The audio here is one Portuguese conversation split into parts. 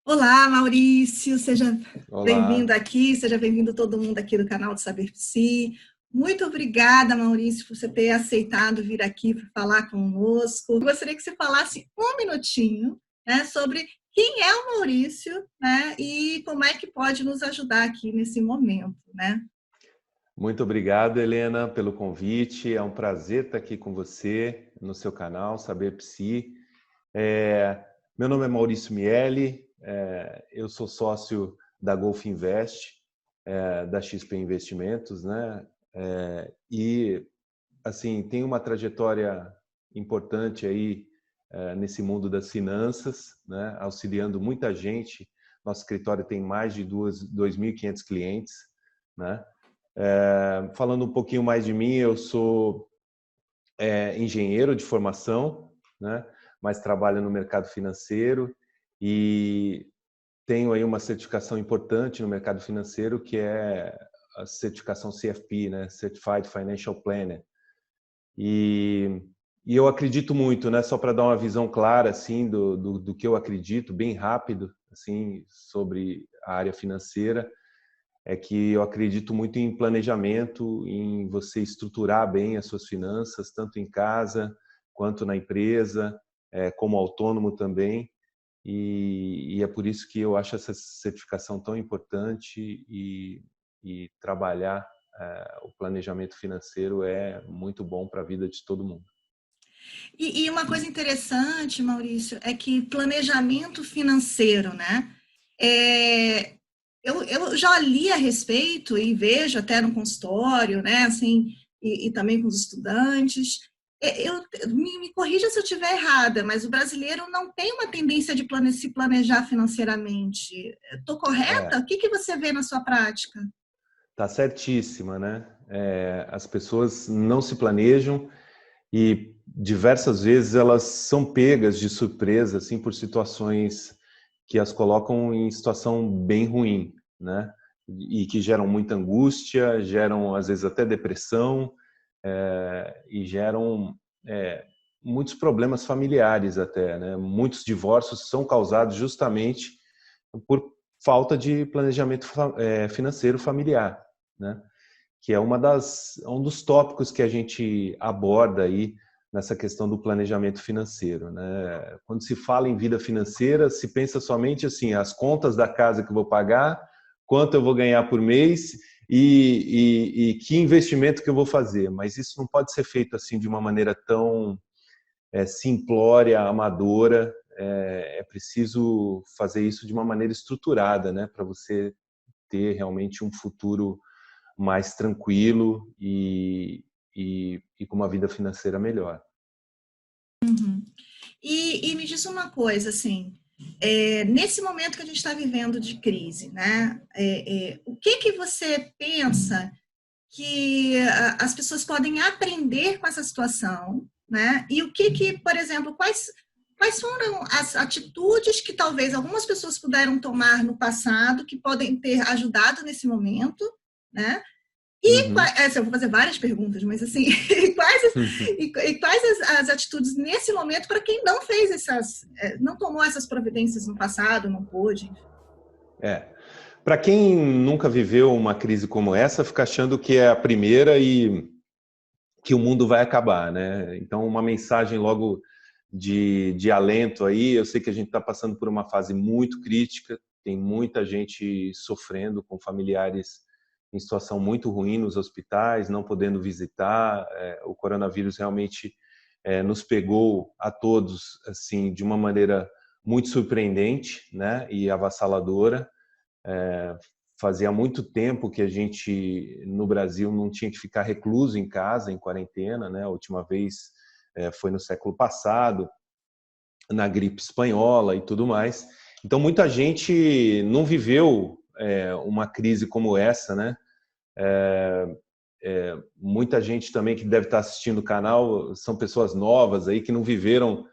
Olá, Maurício, seja bem-vindo Olá, aqui, seja bem-vindo todo mundo aqui do canal do Saber Psi. Muito obrigada, Maurício, por você ter aceitado vir aqui para falar conosco. Eu gostaria que você falasse um minutinho, né, sobre quem é o Maurício, né, e como é que pode nos ajudar aqui nesse momento, né? muito obrigado, Helena, pelo convite. É um prazer estar aqui com você no seu canal Saber Psi. Meu nome é Maurício Miele, eu sou sócio da Golf Invest, da XP Investimentos, né? E assim tenho uma trajetória importante aí nesse mundo das finanças, né? Auxiliando muita gente. Nosso escritório tem mais de 2.500 clientes, né? Falando um pouquinho mais de mim, eu sou engenheiro de formação, né? Mas trabalho no mercado financeiro e tenho aí uma certificação importante no mercado financeiro, que é a certificação CFP, né? Certified Financial Planner. E, e eu acredito muito, né? Só para dar uma visão clara assim do que eu acredito, bem rápido, assim, sobre a área financeira. É que eu acredito muito em planejamento, em você estruturar bem as suas finanças, tanto em casa quanto na empresa, como autônomo também. E é por isso que eu acho essa certificação tão importante e trabalhar o planejamento financeiro é muito bom para a vida de todo mundo. E uma coisa interessante, Maurício, é que planejamento financeiro, né? É, eu já li a respeito e vejo até no consultório, né? Assim, e também com os estudantes. Me corrija se eu estiver errada, mas o brasileiro não tem uma tendência de se planejar financeiramente. Estou correta? É, O que você vê na sua prática? tá certíssima, né? As pessoas não se planejam e diversas vezes elas são pegas de surpresa assim por situações que as colocam em situação bem ruim, né? E que geram muita angústia, geram às vezes até depressão e geram é, muitos problemas familiares até, né? Muitos divórcios são causados justamente por falta de planejamento financeiro familiar, né? Que é um dos tópicos que a gente aborda aí nessa questão do planejamento financeiro, né? Quando se fala em vida financeira, se pensa somente assim, as contas da casa que eu vou pagar, quanto eu vou ganhar por mês e que investimento que eu vou fazer. Mas isso não pode ser feito assim de uma maneira tão simplória, amadora. É preciso fazer isso de uma maneira estruturada, né? Para você ter realmente um futuro mais tranquilo e com uma vida financeira melhor. E me diz uma coisa, assim, nesse momento que a gente está vivendo de crise, né? O que você pensa que as pessoas podem aprender com essa situação, né? E por exemplo, quais foram as atitudes que talvez algumas pessoas puderam tomar no passado que podem ter ajudado nesse momento, né? Uhum. Eu vou fazer várias perguntas, mas assim, quais as atitudes nesse momento para quem não fez não tomou essas providências no passado, não pôde? É. Para quem nunca viveu uma crise como essa, fica achando que é a primeira e que o mundo vai acabar, né? Então, uma mensagem logo de alento aí. Eu sei que a gente está passando por uma fase muito crítica, tem muita gente sofrendo com familiares em situação muito ruim nos hospitais, não podendo visitar. O coronavírus realmente nos pegou a todos assim de uma maneira muito surpreendente, né? E avassaladora. Fazia muito tempo que a gente no Brasil não tinha que ficar recluso em casa, em quarentena, né? A última vez foi no século passado, na gripe espanhola e tudo mais. Então muita gente não viveu uma crise como essa, né? Muita gente também que deve estar assistindo o canal são pessoas novas aí que não viveram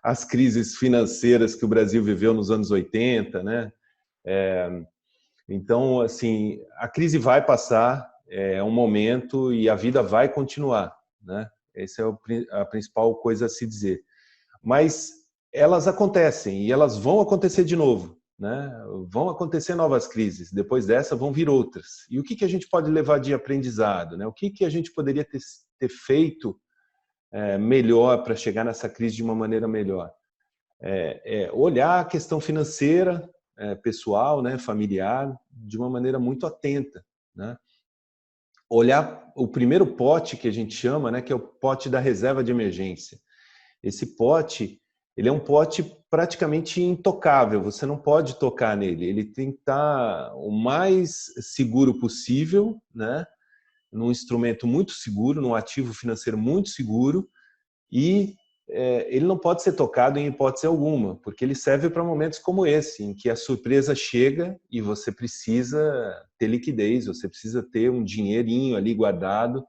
as crises financeiras que o Brasil viveu nos anos 80, né? Então, assim, a crise vai passar, é um momento e a vida vai continuar, né? Essa é a principal coisa a se dizer. Mas elas acontecem e elas vão acontecer de novo, né? Vão acontecer novas crises, depois dessa vão vir outras. E o que a gente pode levar de aprendizado, né? O que a gente poderia ter feito melhor para chegar nessa crise de uma maneira melhor? Olhar a questão financeira, pessoal, né, familiar, de uma maneira muito atenta, né? Olhar o primeiro pote que a gente chama, né, que é o pote da reserva de emergência. Esse pote, ele é um pote praticamente intocável, você não pode tocar nele, ele tem que estar o mais seguro possível, né, num instrumento muito seguro, num ativo financeiro muito seguro, e ele não pode ser tocado em hipótese alguma, porque ele serve para momentos como esse, em que a surpresa chega e você precisa ter liquidez, você precisa ter um dinheirinho ali guardado,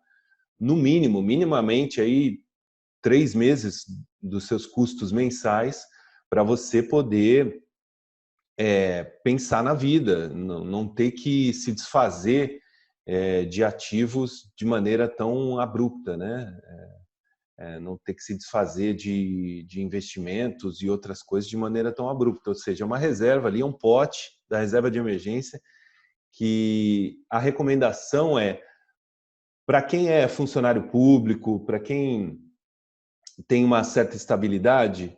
no mínimo, minimamente aí 3 meses dos seus custos mensais, para você poder pensar na vida, não ter que se desfazer de ativos de maneira tão abrupta, né? Não ter que se desfazer de investimentos e outras coisas de maneira tão abrupta. Ou seja, uma reserva ali, um pote da reserva de emergência, que a recomendação para quem é funcionário público, para quem tem uma certa estabilidade,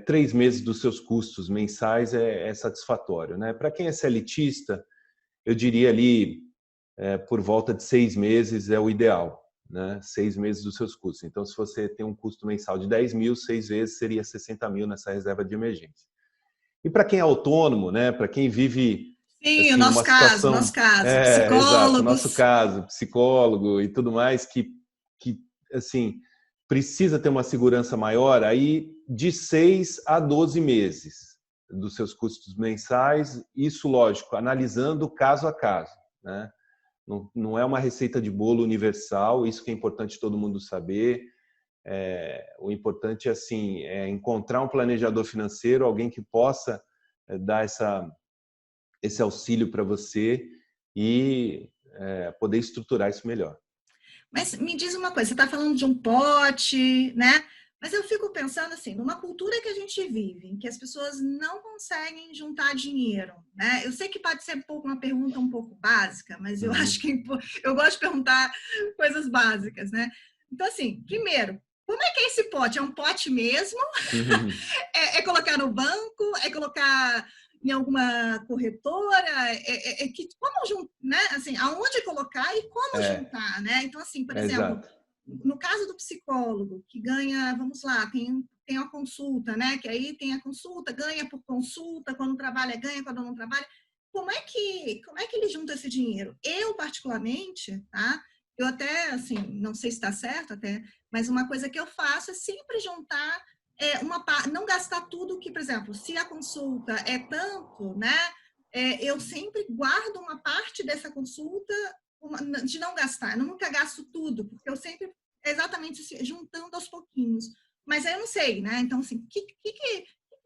3 meses dos seus custos mensais é satisfatório, né? Para quem é CLTista, eu diria ali por volta de 6 meses é o ideal, né? 6 meses dos seus custos. Então, se você tem um custo mensal de 10 mil, 6 vezes seria 60 mil nessa reserva de emergência. E para quem é autônomo, né? Para quem vive Sim, o assim nosso numa caso, situação, nosso caso, exato, nosso psicólogos. caso, psicólogo e tudo mais, que assim precisa ter uma segurança maior, aí de 6 a 12 meses dos seus custos mensais, isso, lógico, analisando caso a caso, né? Não é uma receita de bolo universal, isso que é importante todo mundo saber. O importante assim, é encontrar um planejador financeiro, alguém que possa dar esse auxílio para você e poder estruturar isso melhor. Mas me diz uma coisa, você está falando de um pote, né? Mas eu fico pensando assim, numa cultura que a gente vive, em que as pessoas não conseguem juntar dinheiro, né? Eu sei que pode ser uma pergunta um pouco básica, mas eu acho que eu gosto de perguntar coisas básicas, né? Então, assim, primeiro, como é que é esse pote? É um pote mesmo? É colocar no banco? É colocar em alguma corretora? Como né? Assim, aonde colocar e como juntar, né? Então, assim, por exemplo, Exato. no caso do psicólogo, que ganha, vamos lá, tem uma consulta, né? Que aí tem a consulta, ganha por consulta, quando trabalha, ganha, quando não trabalha. Como é que ele junta esse dinheiro? Eu, particularmente, tá? Eu até, assim, não sei se está certo até, mas uma coisa que eu faço é sempre juntar não gastar tudo que, por exemplo, se a consulta é tanto, né? Eu sempre guardo uma parte dessa consulta de não gastar. Eu nunca gasto tudo, porque eu sempre exatamente assim, juntando aos pouquinhos. Mas aí eu não sei, né? Então, assim, o que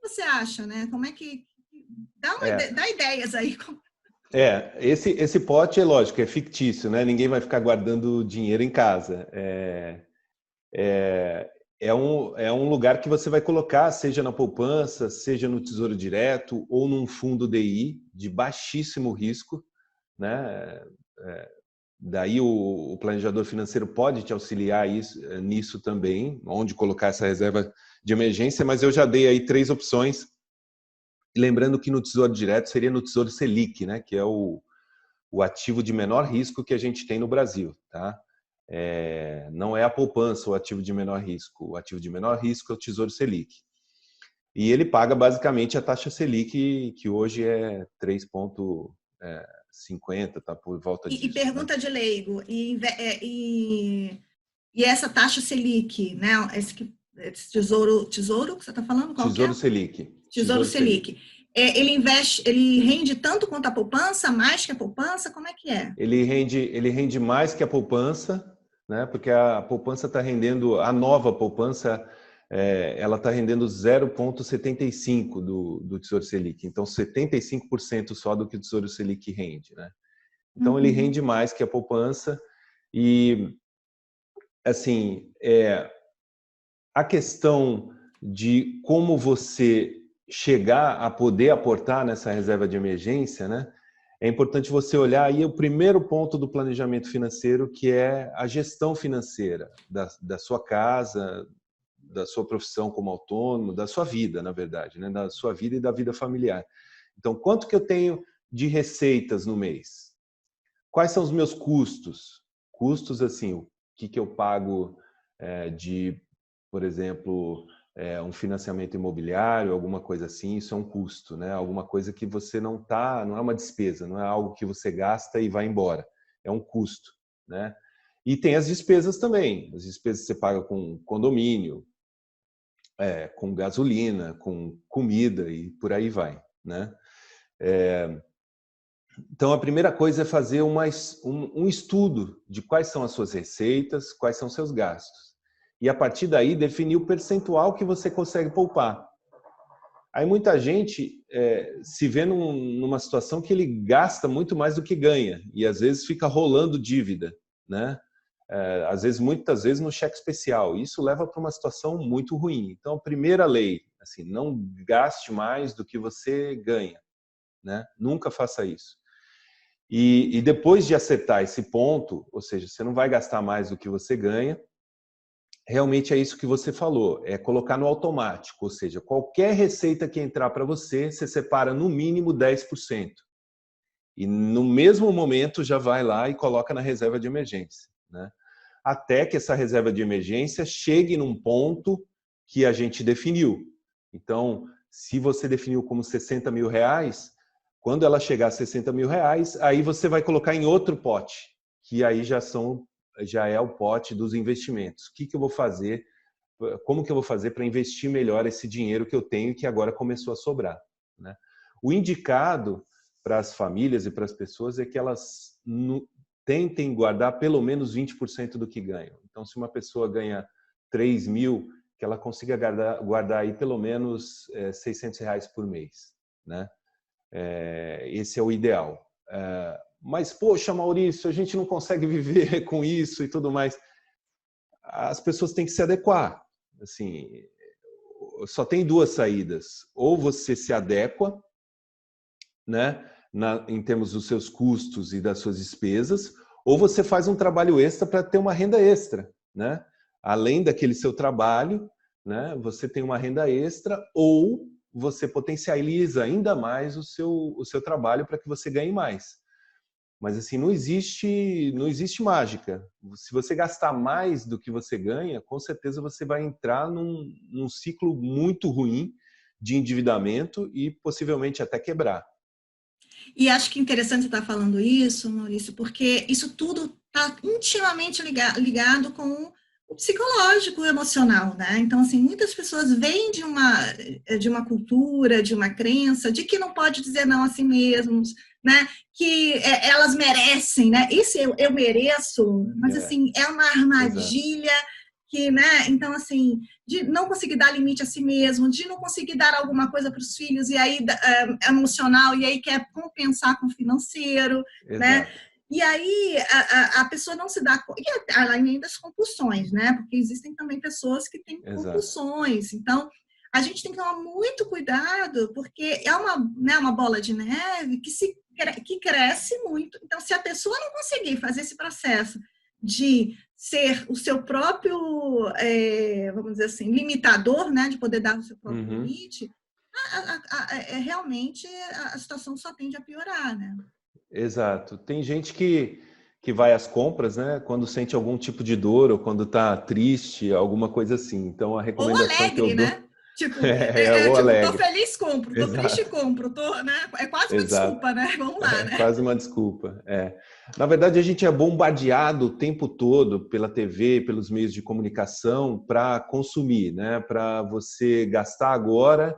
você acha, né? Como é que dá ideias aí? Esse pote é lógico, é fictício, né? Ninguém vai ficar guardando dinheiro em casa. É um lugar que você vai colocar, seja na poupança, seja no Tesouro Direto ou num fundo DI de baixíssimo risco, né? Daí o planejador financeiro pode te auxiliar nisso também, onde colocar essa reserva de emergência, mas eu já dei aí 3 opções. Lembrando que no Tesouro Direto seria no Tesouro Selic, né? Que é o ativo de menor risco que a gente tem no Brasil, tá? Não é a poupança o ativo de menor risco. O ativo de menor risco é o Tesouro Selic. E ele paga basicamente a taxa Selic, que hoje é 3,50, tá por volta E disso, né? pergunta de leigo, e essa taxa Selic, né? Esse tesouro que você está falando, qual que Tesouro é? Selic. Tesouro Selic. Ele investe, ele rende tanto quanto a poupança, mais que a poupança? Como é que é? Ele rende mais que a poupança, né? Porque a poupança está rendendo, a nova poupança, ela está rendendo 0,75 do Tesouro Selic. Então, 75% só do que o Tesouro Selic rende, né? Então, ele rende mais que a poupança e, assim, a questão de como você chegar a poder aportar nessa reserva de emergência, né? É importante você olhar aí o primeiro ponto do planejamento financeiro, que é a gestão financeira da sua casa, da sua profissão como autônomo, da sua vida, na verdade, né? Da sua vida e da vida familiar. Então, quanto que eu tenho de receitas no mês? Quais são os meus custos? Custos, assim, o que eu pago de, por exemplo, um financiamento imobiliário, alguma coisa assim, isso é um custo, né? Alguma coisa que você não é uma despesa, não é algo que você gasta e vai embora, é um custo, né? E tem as despesas também, as despesas que você paga com condomínio, com gasolina, com comida e por aí vai, né? Então, a primeira coisa é fazer um estudo de quais são as suas receitas, quais são os seus gastos. E, a partir daí, definir o percentual que você consegue poupar. Aí, muita gente se vê numa situação que ele gasta muito mais do que ganha. E, às vezes, fica rolando dívida, né? Às vezes, muitas vezes, no cheque especial. Isso leva para uma situação muito ruim. Então, a primeira lei, assim, não gaste mais do que você ganha, né? Nunca faça isso. E depois de acertar esse ponto, ou seja, você não vai gastar mais do que você ganha, realmente é isso que você falou, é colocar no automático, ou seja, qualquer receita que entrar para você, você separa no mínimo 10%. E no mesmo momento já vai lá e coloca na reserva de emergência, né? Até que essa reserva de emergência chegue num ponto que a gente definiu. Então, se você definiu como 60 mil reais, quando ela chegar a 60 mil reais, aí você vai colocar em outro pote, que aí já é o pote dos investimentos. O que eu vou fazer? Como que eu vou fazer para investir melhor esse dinheiro que eu tenho que agora começou a sobrar, né? O indicado para as famílias e para as pessoas é que elas tentem guardar pelo menos 20% do que ganham. Então, se uma pessoa ganha 3 mil, que ela consiga guardar aí pelo menos R$ 600 por mês, né? Esse é o ideal. Mas, poxa, Maurício, a gente não consegue viver com isso e tudo mais. As pessoas têm que se adequar. Assim, só tem duas saídas. Ou você se adequa, né, em termos dos seus custos e das suas despesas, ou você faz um trabalho extra para ter uma renda extra, né? Além daquele seu trabalho, né, você tem uma renda extra, ou você potencializa ainda mais o seu trabalho para que você ganhe mais. Mas assim, não existe mágica. Se você gastar mais do que você ganha, com certeza você vai entrar num ciclo muito ruim de endividamento e possivelmente até quebrar. E acho que é interessante você estar falando isso, Maurício, porque isso tudo está intimamente ligado com o psicológico, o emocional, né? Então, assim, muitas pessoas vêm de uma cultura, de uma crença, de que não pode dizer não a si mesmos, né? Que elas merecem, né? Isso eu mereço, mas, assim, é uma Exato. armadilha que, né? Então, assim, de não conseguir dar limite a si mesmo, de não conseguir dar alguma coisa para os filhos e aí emocional e aí quer compensar com o financeiro, né? Exato. E aí a pessoa não se dá conta, e além das compulsões, né? Porque existem também pessoas que têm Exato. compulsões. Então, a gente tem que tomar muito cuidado, porque é uma bola de neve que cresce muito. Então, se a pessoa não conseguir fazer esse processo de ser o seu próprio, vamos dizer assim, limitador, né, de poder dar o seu próprio Uhum. limite, realmente a situação só tende a piorar, né? Exato. Tem gente que vai às compras, né, quando sente algum tipo de dor ou quando está triste, alguma coisa assim. Então, a Ou recomendação que eu alegre, né? dou Tipo, o tipo, tô alegre. feliz, compro, tô triste, Exato. compro, né? É quase uma Exato. desculpa, né? Vamos lá, É né? quase uma desculpa. Na verdade, a gente é bombardeado o tempo todo pela TV, pelos meios de comunicação para consumir, né? Para você gastar agora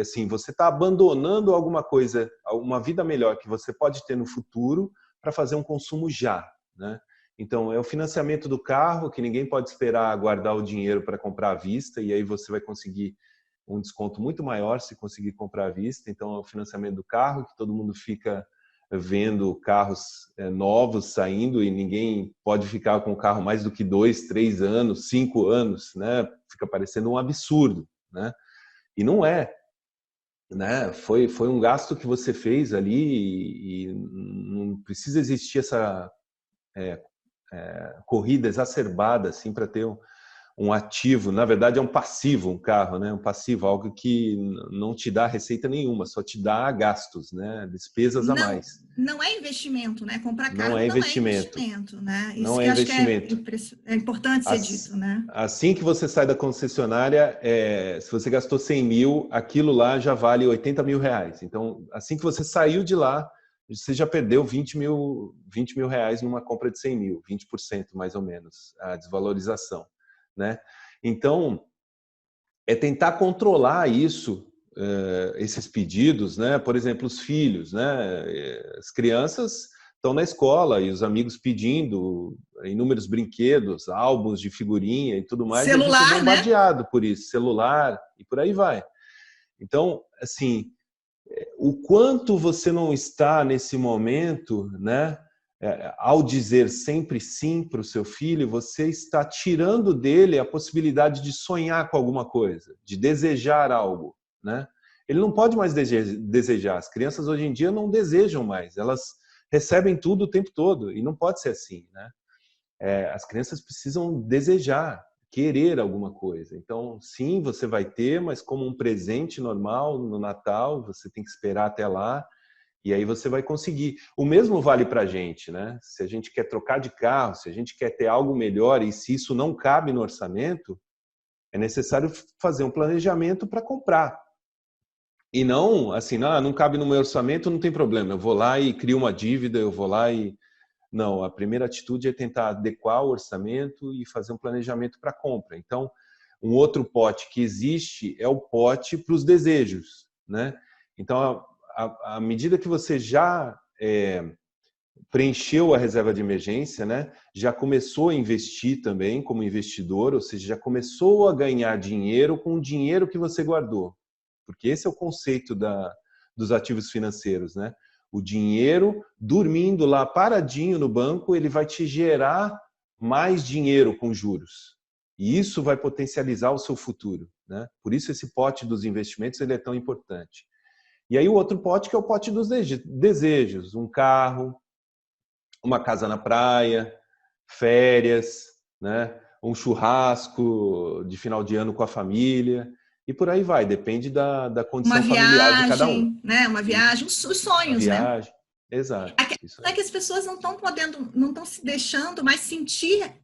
assim, você está abandonando alguma coisa, uma vida melhor que você pode ter no futuro para fazer um consumo já, né? Então, é o financiamento do carro, que ninguém pode esperar guardar o dinheiro para comprar à vista, e aí você vai conseguir um desconto muito maior se conseguir comprar à vista. Então, é o financiamento do carro, que todo mundo fica vendo carros novos saindo e ninguém pode ficar com o carro mais do que 2, 3 anos, 5 anos, né? Fica parecendo um absurdo, né? E não é, né? Foi um gasto que você fez ali e não precisa existir essa corrida exacerbada assim para ter um ativo. Na verdade é um passivo, um carro, né? Um passivo, algo que não te dá receita nenhuma, só te dá gastos, né? Despesas a Não, mais. não é investimento, né? Comprar Não carro é não é investimento. investimento, né? Isso Não que é acho que investimento. é importante ser dito, né? Assim que você sai da concessionária, se você gastou 100 mil, aquilo lá já vale 80 mil reais. Então, assim que você saiu de lá, você já perdeu 20 mil reais numa compra de 100 mil, 20% mais ou menos, a desvalorização, né? Então, é tentar controlar isso, esses pedidos, né? Por exemplo, os filhos, né? As crianças estão na escola e os amigos pedindo inúmeros brinquedos, álbuns de figurinha e tudo mais, e a gente é Celular, né? bombardeado por isso, celular e por aí vai. Então, assim, o quanto você não está nesse momento, né? Ao dizer sempre sim para o seu filho, você está tirando dele a possibilidade de sonhar com alguma coisa, de desejar algo, né? Ele não pode mais desejar. As crianças hoje em dia não desejam mais. Elas recebem tudo o tempo todo e não pode ser assim, né? As crianças precisam desejar, querer alguma coisa. Então, sim, você vai ter, mas como um presente normal no Natal, você tem que esperar até lá. E aí você vai conseguir. O mesmo vale para a gente, né? Se a gente quer trocar de carro, se a gente quer ter algo melhor e se isso não cabe no orçamento, é necessário fazer um planejamento para comprar. E não, assim, não cabe no meu orçamento, não tem problema. Eu vou lá e crio uma dívida, eu vou lá e... Não, a primeira atitude é tentar adequar o orçamento e fazer um planejamento para compra. Então, um outro pote que existe é o pote para os desejos, né? Então, à medida que você já preencheu a reserva de emergência, né? Já começou a investir também como investidor, ou seja, já começou a ganhar dinheiro com o dinheiro que você guardou. Porque esse é o conceito dos ativos financeiros, né? O dinheiro dormindo lá paradinho no banco, ele vai te gerar mais dinheiro com juros. E isso vai potencializar o seu futuro, né? Por isso esse pote dos investimentos ele é tão importante. E aí o outro pote que é o pote dos desejos, um carro, uma casa na praia, férias, né? Um churrasco de final de ano com a família e por aí vai, depende da Uma condição familiar de cada um. viagem, né? Uma Isso, viagem, os uma sonhos, né? viagem, exato, isso É aí. que as pessoas não estão podendo, não estão se deixando mais sentir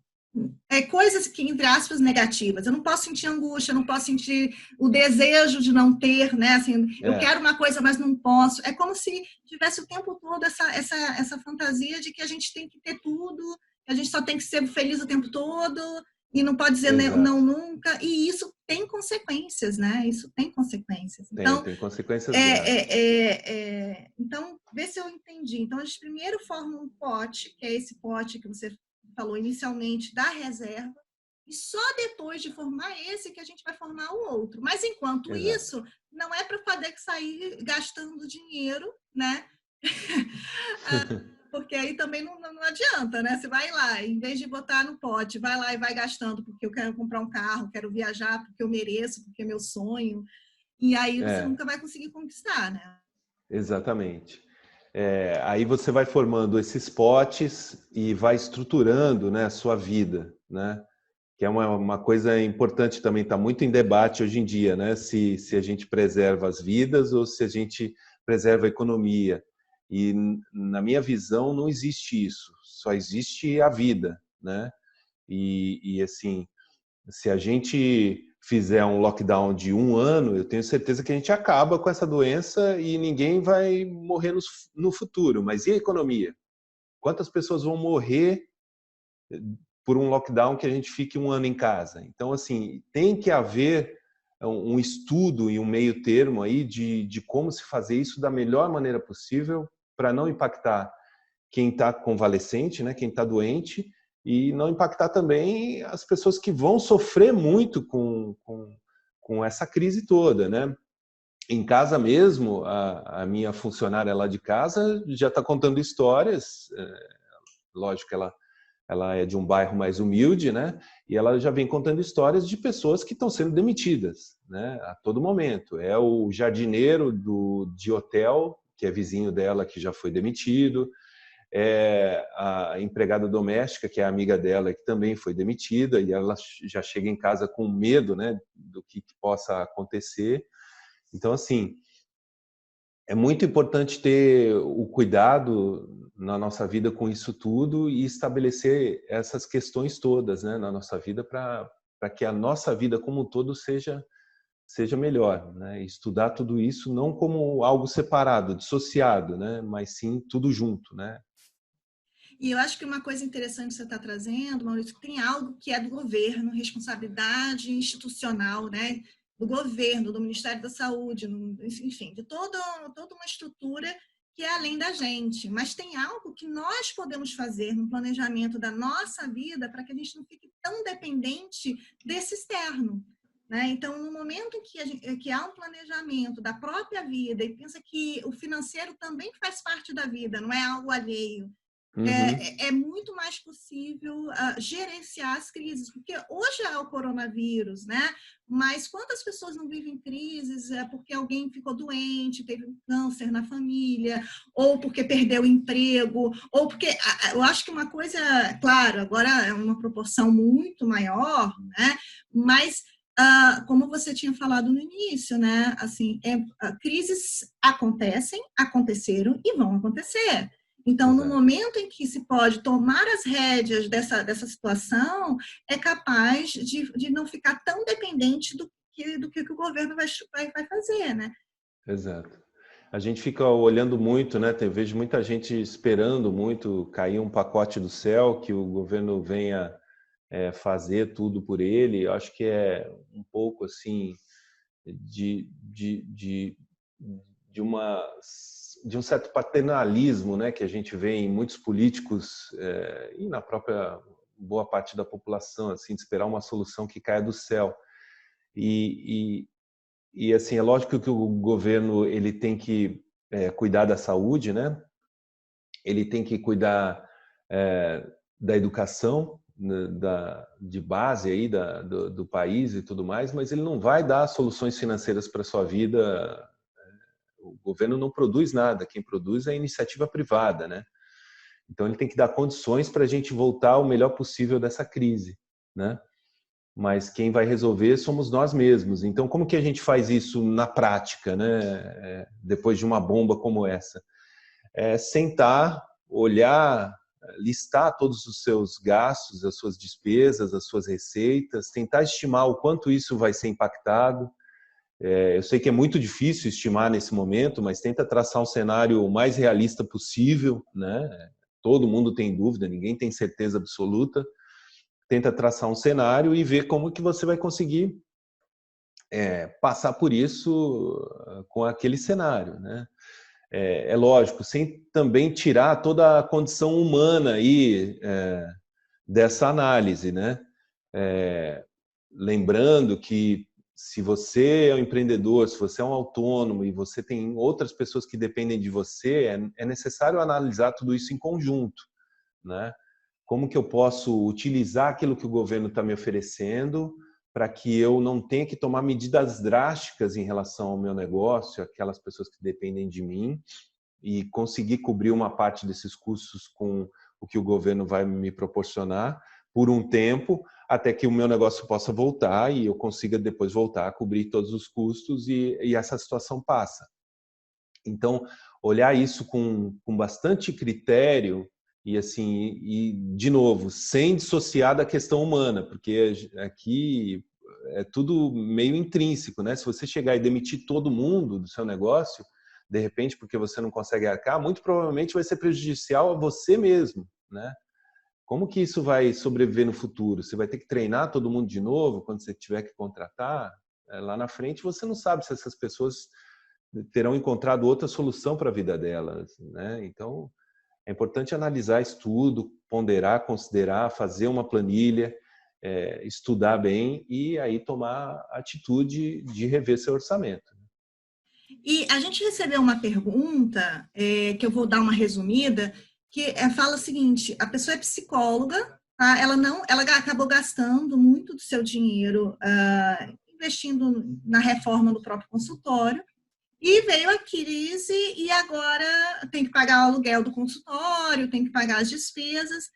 coisas que, entre aspas, negativas. Eu não posso sentir angústia, eu não posso sentir o desejo de não ter, né? Assim, eu quero uma coisa, mas não posso. É como se tivesse o tempo todo essa fantasia de que a gente tem que ter tudo, que a gente só tem que ser feliz o tempo todo e não pode dizer não Exato. nunca. E isso tem consequências, né? Isso tem consequências. Então, Tem consequências graves. então, vê se eu entendi. Então, a gente primeiro forma um pote, que é esse pote que você falou inicialmente, da reserva, e só depois de formar esse que a gente vai formar o outro. Mas, enquanto Exato. isso, não é para poder sair gastando dinheiro, né? Porque aí também não adianta, né? Você vai lá, em vez de botar no pote, vai lá e vai gastando porque eu quero comprar um carro, quero viajar porque eu mereço, porque é meu sonho. E aí você nunca vai conseguir conquistar, né? Exatamente. Aí você vai formando esses potes e vai estruturando, né, a sua vida, né? Que é uma coisa importante também, está muito em debate hoje em dia, né? Se a gente preserva as vidas ou se a gente preserva a economia. E na minha visão não existe isso, só existe a vida, né? E assim, se a gente fizer um lockdown de 1 ano, eu tenho certeza que a gente acaba com essa doença e ninguém vai morrer no futuro. Mas e a economia? Quantas pessoas vão morrer por um lockdown que a gente fique 1 ano em casa? Então, assim, tem que haver um estudo e um meio termo aí de como se fazer isso da melhor maneira possível para não impactar quem está convalescente, né, quem está doente, e não impactar também as pessoas que vão sofrer muito com essa crise toda, né? em casa mesmo, a minha funcionária lá de casa já está contando histórias. Lógico que ela é de um bairro mais humilde, né? E ela já vem contando histórias de pessoas que estão sendo demitidas, né? A todo momento. É o jardineiro de hotel, que é vizinho dela, que já foi demitido. É a empregada doméstica, que é amiga dela, que também foi demitida, e ela já chega em casa com medo, né, do que possa acontecer. Então, assim, é muito importante ter o cuidado na nossa vida com isso tudo e estabelecer essas questões todas, né, na nossa vida para que a nossa vida como um todo seja melhor, né? Estudar tudo isso não como algo separado, dissociado, né, mas sim tudo junto, né? E eu acho que uma coisa interessante que você está trazendo, Maurício, que tem algo que é do governo, responsabilidade institucional, né? Do governo, do Ministério da Saúde, enfim, de toda uma estrutura que é além da gente. Mas tem algo que nós podemos fazer no planejamento da nossa vida para que a gente não fique tão dependente desse externo. Né? Então, no momento em que há um planejamento da própria vida e pensa que o financeiro também faz parte da vida, não é algo alheio, Uhum. é muito mais possível gerenciar as crises, porque hoje há o coronavírus, né? Mas quantas pessoas não vivem crises porque alguém ficou doente, teve um câncer na família, ou porque perdeu o emprego, ou porque eu acho que uma coisa, claro, agora é uma proporção muito maior, né? Mas como você tinha falado no início, né? Assim, crises aconteceram e vão acontecer. Então, no Exato. momento em que se pode tomar as rédeas dessa situação, é capaz de não ficar tão dependente do que o governo vai fazer, né? Exato. A gente fica olhando muito, né? Vejo muita gente esperando muito cair um pacote do céu, que o governo venha fazer tudo por ele. Eu acho que é um pouco assim de, de, de, de um certo paternalismo, né? Que a gente vê em muitos políticos e na própria boa parte da população, assim, de esperar uma solução que caia do céu. E assim, é lógico que o governo ele tem que cuidar da saúde, né? Ele tem que cuidar da educação, né, de base aí do país e tudo mais, mas ele não vai dar soluções financeiras para a sua vida. O governo não produz nada, quem produz é a iniciativa privada, né? Então ele tem que dar condições para a gente voltar o melhor possível dessa crise, né? Mas quem vai resolver somos nós mesmos. Então, como que a gente faz isso na prática, né? Depois de uma bomba como essa? Sentar, olhar, listar todos os seus gastos, as suas despesas, as suas receitas, tentar estimar o quanto isso vai ser impactado. Eu sei que é muito difícil estimar nesse momento, mas tenta traçar um cenário o mais realista possível, né? Todo mundo tem dúvida, ninguém tem certeza absoluta. Tenta traçar um cenário e ver como que você vai conseguir passar por isso com aquele cenário, né? É lógico, sem também tirar toda a condição humana aí dessa análise, né? Lembrando que se você é um empreendedor, se você é um autônomo e você tem outras pessoas que dependem de você, é necessário analisar tudo isso em conjunto, né? Como que eu posso utilizar aquilo que o governo está me oferecendo para que eu não tenha que tomar medidas drásticas em relação ao meu negócio, aquelas pessoas que dependem de mim, e conseguir cobrir uma parte desses custos com o que o governo vai me proporcionar por um tempo, até que o meu negócio possa voltar e eu consiga depois voltar a cobrir todos os custos e essa situação passa. Então, olhar isso com bastante critério e assim, e de novo, sem dissociar da questão humana, porque aqui é tudo meio intrínseco, né? Se você chegar e demitir todo mundo do seu negócio, de repente, porque você não consegue arcar, muito provavelmente vai ser prejudicial a você mesmo, né? Como que isso vai sobreviver no futuro? Você vai ter que treinar todo mundo de novo quando você tiver que contratar? Lá na frente você não sabe se essas pessoas terão encontrado outra solução para a vida delas, né? Então, é importante analisar isso tudo, ponderar, considerar, fazer uma planilha, estudar bem e aí tomar a atitude de rever seu orçamento. E a gente recebeu uma pergunta, que eu vou dar uma resumida, que fala o seguinte: a pessoa é psicóloga, tá? Ela não, ela acabou gastando muito do seu dinheiro, investindo na reforma do próprio consultório, e veio a crise e agora tem que pagar o aluguel do consultório, tem que pagar as despesas,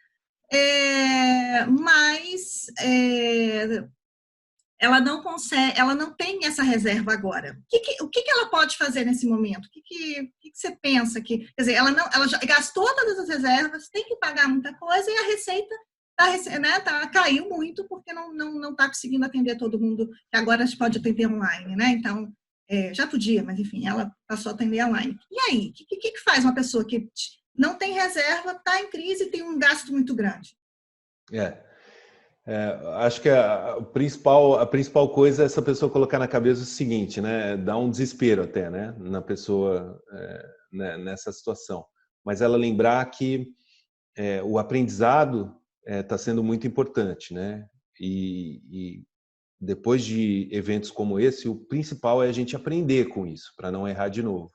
mas ela não consegue, ela não tem essa reserva agora. O que ela pode fazer nesse momento? O que você pensa que, quer dizer, ela já gastou todas as reservas, tem que pagar muita coisa e a receita caiu muito porque não está conseguindo atender todo mundo, que agora a gente pode atender online, né? Então, já podia, mas enfim, ela passou a atender online. E aí, o que faz uma pessoa que não tem reserva, está em crise e tem um gasto muito grande? Acho que a principal coisa é essa pessoa colocar na cabeça o seguinte, né? Dá um desespero até, né? Na pessoa, né? Nessa situação. Mas ela lembrar que o aprendizado está sendo muito importante, né? E depois de eventos como esse, o principal é a gente aprender com isso, para não errar de novo.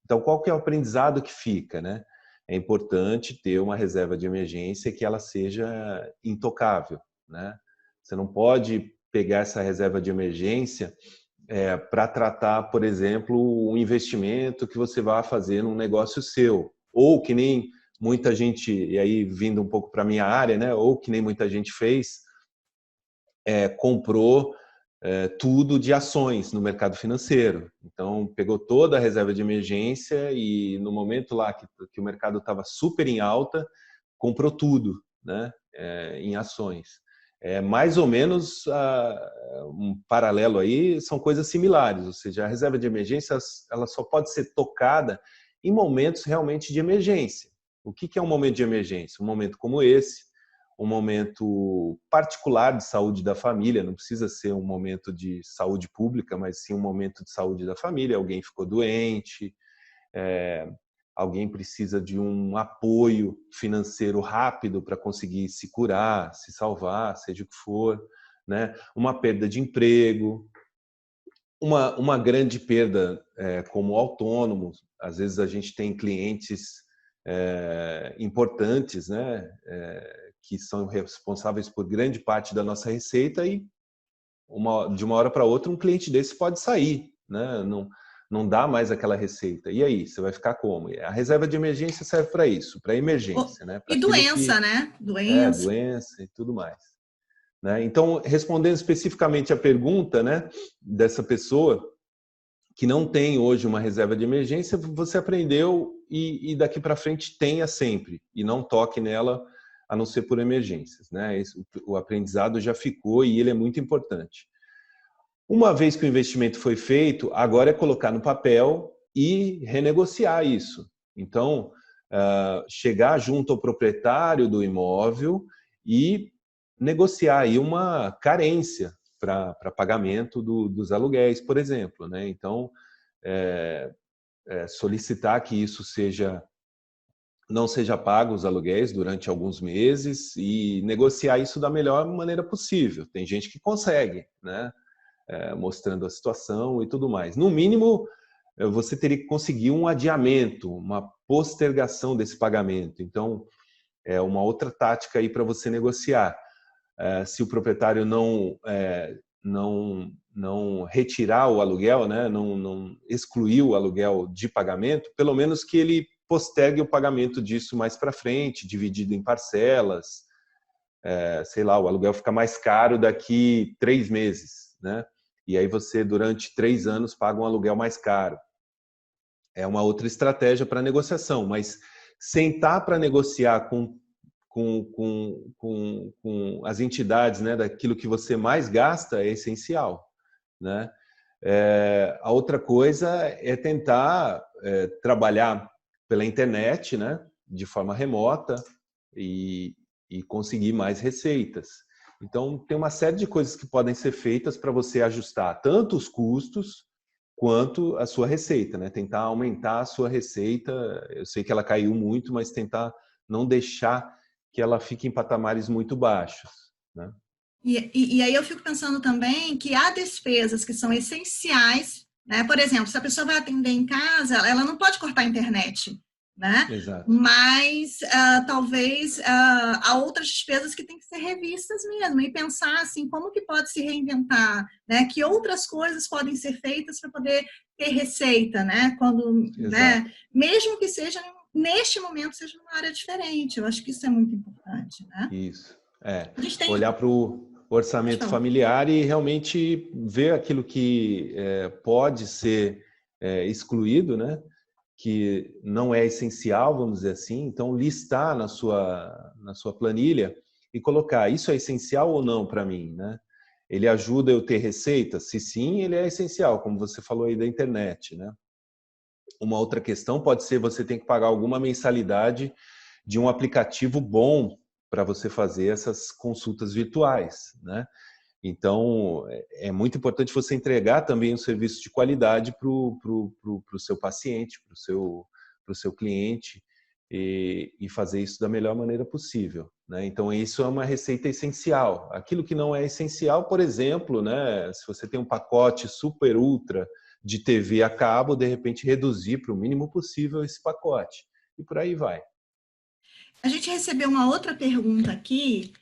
Então, qual que é o aprendizado que fica, né? É importante ter uma reserva de emergência que ela seja intocável, né? Você não pode pegar essa reserva de emergência para tratar, por exemplo, um investimento que você vai fazer num negócio seu, ou que nem muita gente, e aí vindo um pouco para a minha área, né? Ou que nem muita gente fez, comprou tudo de ações no mercado financeiro. Então, pegou toda a reserva de emergência e no momento lá que o mercado estava super em alta, comprou tudo, né, em ações. Mais ou menos um paralelo aí, são coisas similares, ou seja, a reserva de emergência ela só pode ser tocada em momentos realmente de emergência. O que é um momento de emergência? Um momento como esse, um momento particular de saúde da família, não precisa ser um momento de saúde pública, mas sim um momento de saúde da família. Alguém ficou doente, alguém precisa de um apoio financeiro rápido para conseguir se curar, se salvar, seja o que for, né? Uma perda de emprego, uma grande perda como autônomo. Às vezes a gente tem clientes importantes, né? Que são responsáveis por grande parte da nossa receita e de uma hora para outra um cliente desse pode sair, né? Não dá mais aquela receita. E aí, você vai ficar como? A reserva de emergência serve para isso, para emergência, né? Para E aquilo que doença, né? Doença. doença e tudo mais, né? Então, respondendo especificamente a pergunta, né, dessa pessoa que não tem hoje uma reserva de emergência, você aprendeu e daqui para frente tenha sempre e não toque nela a não ser por emergências, né? O aprendizado já ficou e ele é muito importante. Uma vez que o investimento foi feito, agora é colocar no papel e renegociar isso. Então, chegar junto ao proprietário do imóvel e negociar aí uma carência para pagamento dos aluguéis, por exemplo, né? Então, solicitar que isso não seja pago os aluguéis durante alguns meses e negociar isso da melhor maneira possível. Tem gente que consegue, né? Mostrando a situação e tudo mais. No mínimo, você teria que conseguir um adiamento, uma postergação desse pagamento. Então, é uma outra tática aí para você negociar. Se o proprietário não retirar o aluguel, né, não excluir o aluguel de pagamento, pelo menos que ele postergue o pagamento disso mais para frente, dividido em parcelas. Sei lá, o aluguel fica mais caro daqui 3 meses, né? E aí você, durante 3 anos, paga um aluguel mais caro. É uma outra estratégia para negociação, mas sentar para negociar com as entidades, né, daquilo que você mais gasta é essencial, né? A outra coisa é tentar trabalhar pela internet, né, de forma remota e conseguir mais receitas. Então, tem uma série de coisas que podem ser feitas para você ajustar tanto os custos quanto a sua receita, né? Tentar aumentar a sua receita. Eu sei que ela caiu muito, mas tentar não deixar que ela fique em patamares muito baixos, né? E aí eu fico pensando também que há despesas que são essenciais né? Por exemplo, se a pessoa vai atender em casa, ela não pode cortar a internet, né? Exato. Mas talvez há outras despesas que têm que ser revistas mesmo e pensar assim como que pode se reinventar, né? Que outras coisas podem ser feitas para poder ter receita, né? Quando, né? Exato. Mesmo que seja neste momento seja uma área diferente. Eu acho que isso é muito importante, né? Isso. É. A gente tem, Olhar para o pode orçamento falar. familiar e realmente ver aquilo que pode ser excluído, né? Que não é essencial, vamos dizer assim. Então, listar na sua planilha e colocar isso é essencial ou não para mim, né? Ele ajuda eu ter receita? Se sim, ele é essencial, como você falou aí da internet, né? Uma outra questão pode ser você tem que pagar alguma mensalidade de um aplicativo bom para você fazer essas consultas virtuais, né? Então, é muito importante você entregar também um serviço de qualidade para o seu paciente, para o seu cliente, e fazer isso da melhor maneira possível, né? Então, isso é uma receita essencial. Aquilo que não é essencial, por exemplo, né, se você tem um pacote super ultra de TV a cabo, de repente reduzir para o mínimo possível esse pacote. E por aí vai. A gente recebeu uma outra pergunta aqui.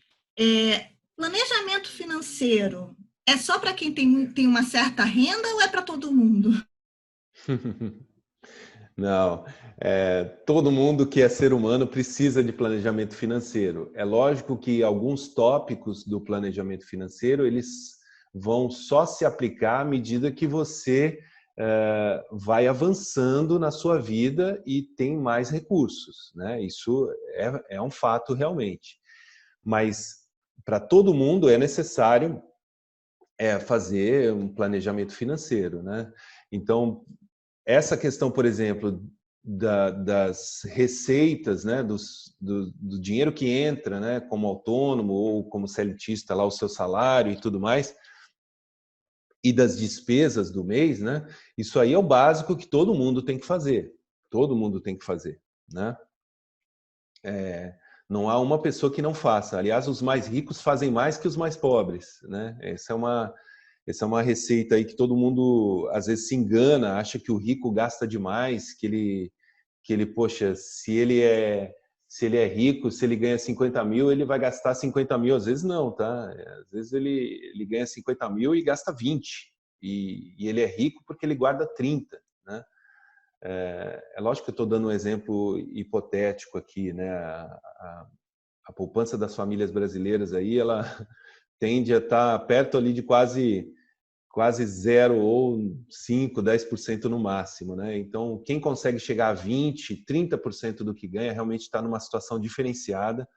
Planejamento financeiro é só para quem tem uma certa renda ou é para todo mundo? Não, todo mundo que é ser humano precisa de planejamento financeiro. É lógico que alguns tópicos do planejamento financeiro eles vão só se aplicar à medida que você vai avançando na sua vida e tem mais recursos, né? Isso é um fato realmente. Mas para todo mundo é necessário fazer um planejamento financeiro, né? Então, essa questão, por exemplo, das receitas, né, do dinheiro que entra, né, como autônomo ou como seletista, lá o seu salário e tudo mais, e das despesas do mês, né, isso aí é o básico que todo mundo tem que fazer. Todo mundo tem que fazer, né? Não há uma pessoa que não faça. Aliás, os mais ricos fazem mais que os mais pobres, né? Essa é uma receita aí que todo mundo às vezes se engana, acha que o rico gasta demais, poxa, se ele é rico, se ele ganha 50 mil, ele vai gastar 50 mil. Às vezes não, tá? Às vezes ele ganha 50 mil e gasta 20. E ele é rico porque ele guarda 30, né? É lógico que eu estou dando um exemplo hipotético aqui, né? A poupança das famílias brasileiras aí, ela tende a estar perto ali de quase zero ou 5, 10% no máximo, né? Então, quem consegue chegar a 20, 30% do que ganha realmente está numa situação diferenciada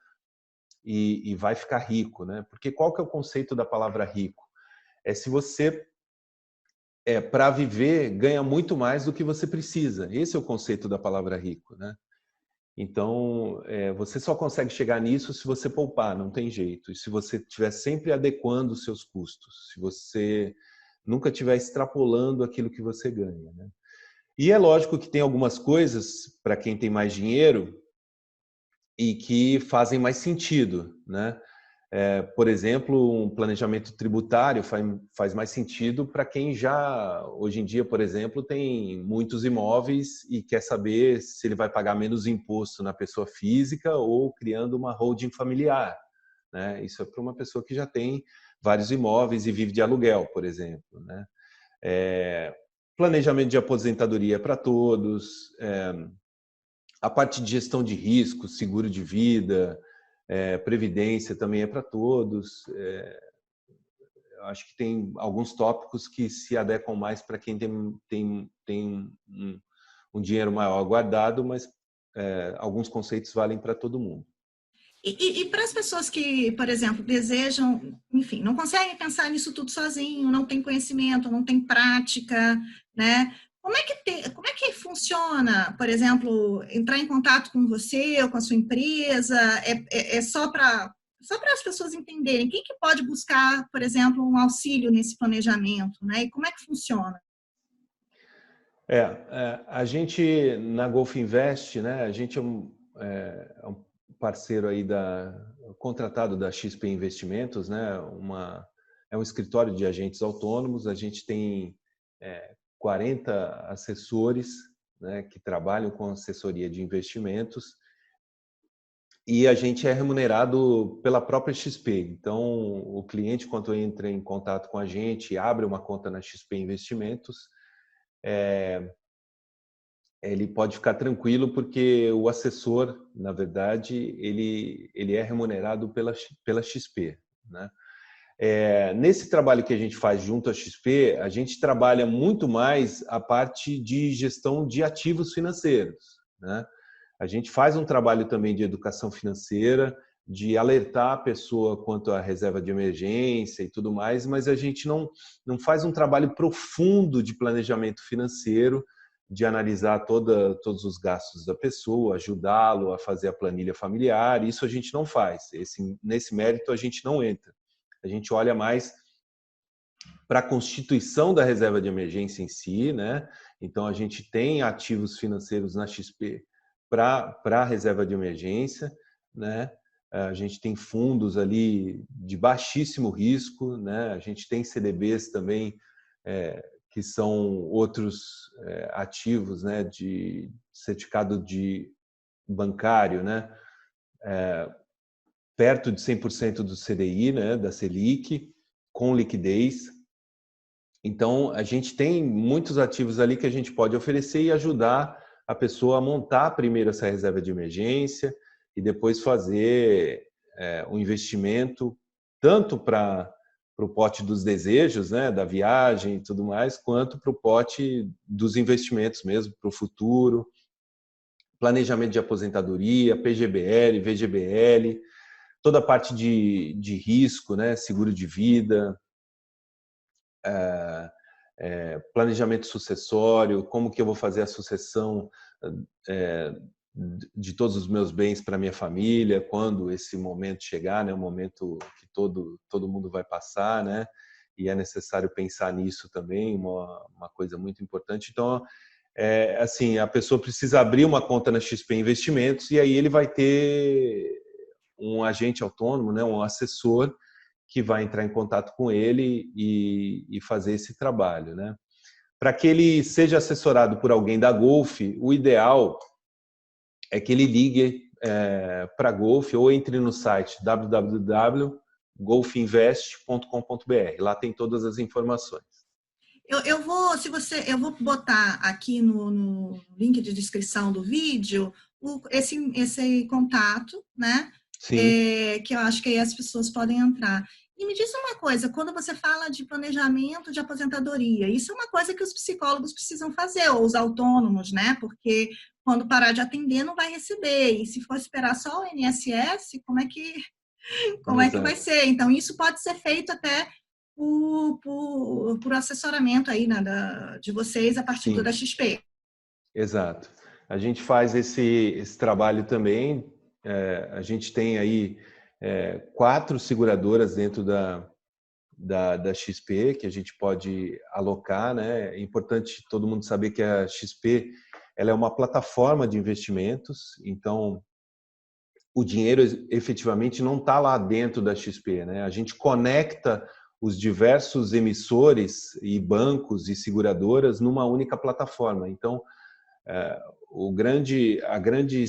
e vai ficar rico, né? Porque qual que é o conceito da palavra rico? É se você para viver ganha muito mais do que você precisa. Esse é o conceito da palavra rico, né? Então, você só consegue chegar nisso se você poupar, não tem jeito. E se você estiver sempre adequando os seus custos, se você nunca estiver extrapolando aquilo que você ganha, né? E é lógico que tem algumas coisas, para quem tem mais dinheiro, e que fazem mais sentido, né? Por exemplo, um planejamento tributário faz mais sentido para quem já, hoje em dia, por exemplo, tem muitos imóveis e quer saber se ele vai pagar menos imposto na pessoa física ou criando uma holding familiar, né? Isso é para uma pessoa que já tem vários imóveis e vive de aluguel, por exemplo, né? Planejamento de aposentadoria para todos, a parte de gestão de riscos, seguro de vida, previdência também é para todos. Eu acho que tem alguns tópicos que se adequam mais para quem tem um dinheiro maior guardado, mas alguns conceitos valem para todo mundo. E para as pessoas que, por exemplo, desejam, enfim, não conseguem pensar nisso tudo sozinho, não tem conhecimento, não tem prática, né? Como é que funciona, por exemplo, entrar em contato com você ou com a sua empresa? É só para as pessoas entenderem quem que pode buscar, por exemplo, um auxílio nesse planejamento, né? E como é que funciona? A gente na Golf Invest, né? A gente é um parceiro aí contratado da XP Investimentos, né? É um escritório de agentes autônomos. A gente tem 40 assessores, né, que trabalham com assessoria de investimentos, e a gente é remunerado pela própria XP. Então, o cliente, quando entra em contato com a gente, abre uma conta na XP Investimentos, ele pode ficar tranquilo, porque o assessor, na verdade, ele é remunerado pela XP, né? Nesse trabalho que a gente faz junto à XP, a gente trabalha muito mais a parte de gestão de ativos financeiros, né? A gente faz um trabalho também de educação financeira, de alertar a pessoa quanto à reserva de emergência e tudo mais, mas a gente não faz um trabalho profundo de planejamento financeiro, de analisar todos os gastos da pessoa, ajudá-lo a fazer a planilha familiar. Isso a gente não faz. Nesse mérito a gente não entra. A gente olha mais para a constituição da reserva de emergência em si, né? Então a gente tem ativos financeiros na XP para a reserva de emergência, né? A gente tem fundos ali de baixíssimo risco, né? A gente tem CDBs também, que são outros ativos, né? De certificado de bancário, né? Perto de 100% do CDI, né? Da Selic, com liquidez. Então, a gente tem muitos ativos ali que a gente pode oferecer e ajudar a pessoa a montar primeiro essa reserva de emergência e depois fazer um investimento tanto para o pote dos desejos, né, da viagem e tudo mais, quanto para o pote dos investimentos mesmo, para o futuro, planejamento de aposentadoria, PGBL, VGBL, toda a parte de risco, né, seguro de vida, planejamento sucessório, como que eu vou fazer a sucessão de todos os meus bens para minha família, quando esse momento chegar, né, o momento que todo mundo vai passar, né, e é necessário pensar nisso também, uma coisa muito importante. Então, assim, a pessoa precisa abrir uma conta na XP Investimentos e aí ele vai ter um agente autônomo, né, um assessor que vai entrar em contato com ele e fazer esse trabalho, né? Para que ele seja assessorado por alguém da Golf, o ideal é que ele ligue para a Golf ou entre no site www.golfinvest.com.br. Lá tem todas as informações. Eu vou botar aqui no link de descrição do vídeo esse contato, né? Sim. Que eu acho que aí as pessoas podem entrar. E me diz uma coisa, quando você fala de planejamento de aposentadoria, isso é uma coisa que os psicólogos precisam fazer, ou os autônomos, né? Porque quando parar de atender, não vai receber. E se for esperar só o INSS, como é que vai ser? Então, isso pode ser feito até por assessoramento aí, né, de vocês a partir da XP. Exato. A gente faz esse trabalho também. A gente tem aí 4 seguradoras dentro da XP que a gente pode alocar, né? É importante todo mundo saber que a XP ela é uma plataforma de investimentos, então o dinheiro efetivamente não está lá dentro da XP, né? A gente conecta os diversos emissores e bancos e seguradoras numa única plataforma. Então, a grande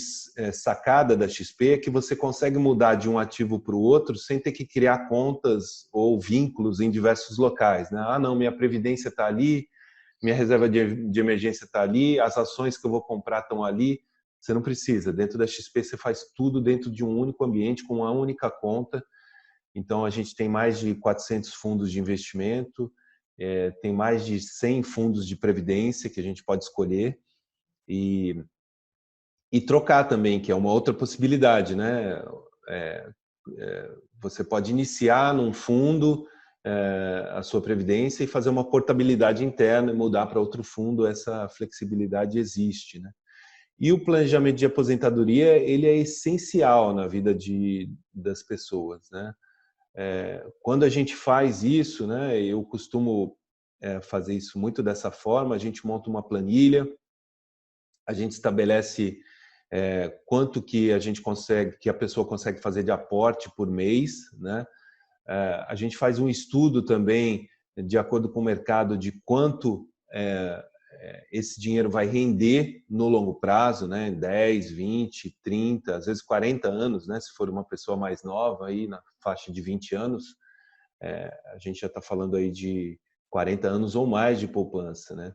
sacada da XP é que você consegue mudar de um ativo para o outro sem ter que criar contas ou vínculos em diversos locais, né? Ah, não, minha previdência está ali, minha reserva de emergência está ali, as ações que eu vou comprar estão ali. Você não precisa. Dentro da XP você faz tudo dentro de um único ambiente, com uma única conta. Então a gente tem mais de 400 fundos de investimento, tem mais de 100 fundos de previdência que a gente pode escolher e trocar também, que é uma outra possibilidade, né? Você pode iniciar num fundo a sua previdência e fazer uma portabilidade interna e mudar para outro fundo. Essa flexibilidade existe, né? E o planejamento de aposentadoria, ele é essencial na vida das pessoas, né? Quando a gente faz isso, né? Eu costumo fazer isso muito dessa forma. A gente monta uma planilha, a gente estabelece quanto que a pessoa consegue fazer de aporte por mês, né? A gente faz um estudo também de acordo com o mercado de quanto esse dinheiro vai render no longo prazo, né? 10, 20, 30, às vezes 40 anos, né? Se for uma pessoa mais nova, aí na faixa de 20 anos, a gente já está falando aí de 40 anos ou mais de poupança, né?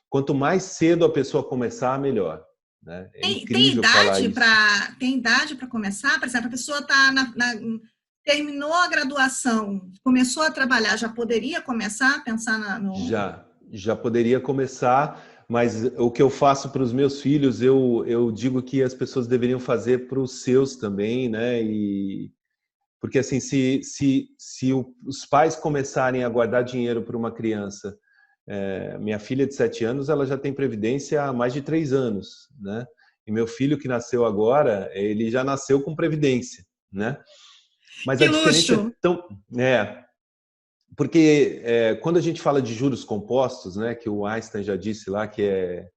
Quanto mais cedo a pessoa começar, melhor. Né? É incrível falar isso. Tem idade para começar? Por exemplo, a pessoa terminou a graduação, começou a trabalhar, já poderia começar a pensar no... Já poderia começar, mas o que eu faço para os meus filhos, eu digo que as pessoas deveriam fazer para os seus também, né? Porque assim, se os pais começarem a guardar dinheiro para uma criança, minha filha de 7 anos, ela já tem previdência há mais de 3 anos, né? E meu filho que nasceu agora, ele já nasceu com previdência, né? Mas que a diferença luxo! é tão... porque quando a gente fala de juros compostos, né, que o Einstein já disse lá que é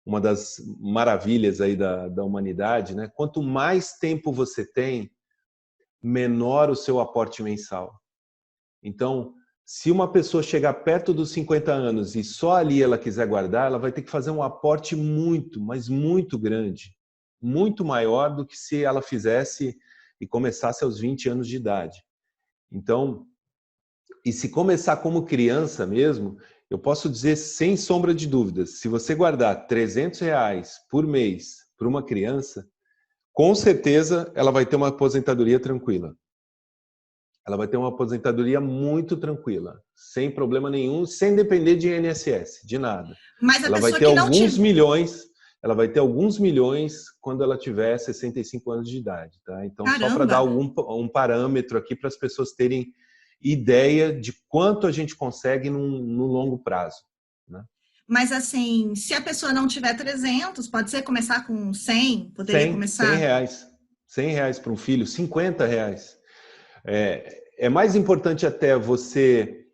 uma das maravilhas aí da humanidade, né? Quanto mais tempo você tem, menor o seu aporte mensal. Então, se uma pessoa chegar perto dos 50 anos e só ali ela quiser guardar, ela vai ter que fazer um aporte muito, mas muito grande, muito maior do que se ela fizesse e começasse aos 20 anos de idade. Então, e se começar como criança mesmo, eu posso dizer sem sombra de dúvidas, se você guardar R$300 por mês para uma criança, com certeza ela vai ter uma aposentadoria tranquila. Ela vai ter uma aposentadoria muito tranquila, sem problema nenhum, sem depender de INSS, de nada. Mas a ela vai pessoa ter que não alguns tiver... milhões, ela vai ter alguns milhões quando ela tiver 65 anos de idade, tá? Então, Caramba. só para dar um parâmetro aqui para as pessoas terem ideia de quanto a gente consegue no longo prazo, né? Mas assim, se a pessoa não tiver 300, pode ser começar com 100? Poderia 100 começar? reais. 100 reais para um filho, 50 reais. É mais importante até você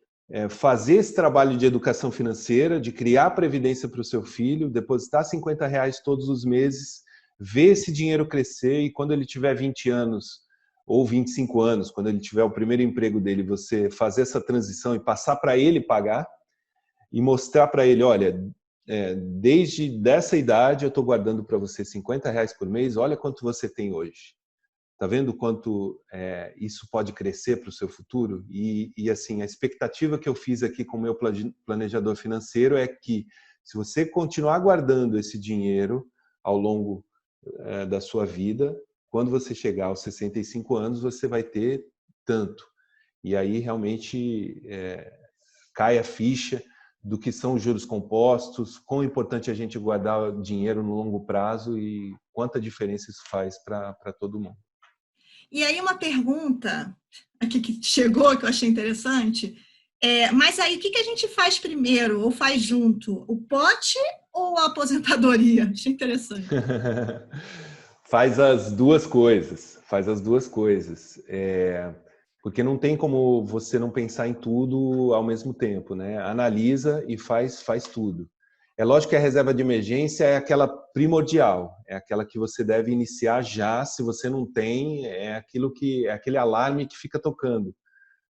fazer esse trabalho de educação financeira, de criar previdência para o seu filho, depositar 50 reais todos os meses, ver esse dinheiro crescer e quando ele tiver 20 anos ou 25 anos, quando ele tiver o primeiro emprego dele, você fazer essa transição e passar para ele pagar e mostrar para ele, olha, desde dessa idade eu estou guardando para você 50 reais por mês, olha quanto você tem hoje. Tá vendo quanto isso pode crescer para o seu futuro? E assim, a expectativa que eu fiz aqui com o meu planejador financeiro é que se você continuar guardando esse dinheiro ao longo da sua vida, quando você chegar aos 65 anos, você vai ter tanto. E aí realmente cai a ficha do que são os juros compostos, quão importante é a gente guardar dinheiro no longo prazo e quanta diferença isso faz para todo mundo. E aí uma pergunta aqui que chegou, que eu achei interessante, mas aí o que a gente faz primeiro, ou faz junto? O pote ou a aposentadoria? Achei interessante. Faz as duas coisas, porque não tem como você não pensar em tudo ao mesmo tempo, né? Analisa e faz tudo. É lógico que a reserva de emergência é aquela primordial, é aquela que você deve iniciar já. Se você não tem, é aquele alarme que fica tocando.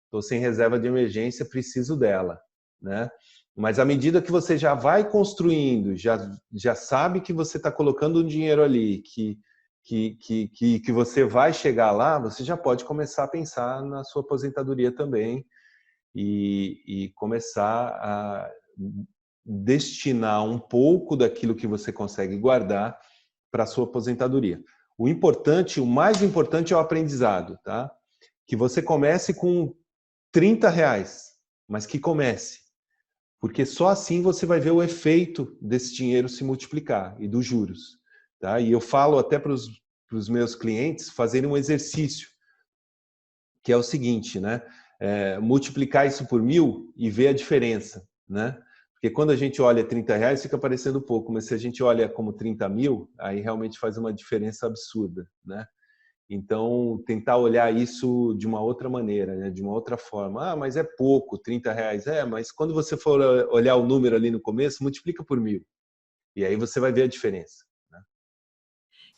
Estou sem reserva de emergência, preciso dela, né? Mas à medida que você já vai construindo, já sabe que você está colocando um dinheiro ali, que você vai chegar lá, você já pode começar a pensar na sua aposentadoria também e começar a destinar um pouco daquilo que você consegue guardar para a sua aposentadoria. O mais importante é o aprendizado, tá? Que você comece com 30 reais, mas que comece. Porque só assim você vai ver o efeito desse dinheiro se multiplicar e dos juros, tá? E eu falo até para os meus clientes fazerem um exercício, que é o seguinte, né? Multiplicar isso por 1.000 e ver a diferença, né? Porque quando a gente olha 30 reais fica parecendo pouco, mas se a gente olha como 30 mil, aí realmente faz uma diferença absurda, né? Então, tentar olhar isso de uma outra maneira, né? De uma outra forma. Ah, mas é pouco, 30 reais. Mas quando você for olhar o número ali no começo, multiplica por 1.000. E aí você vai ver a diferença. Né?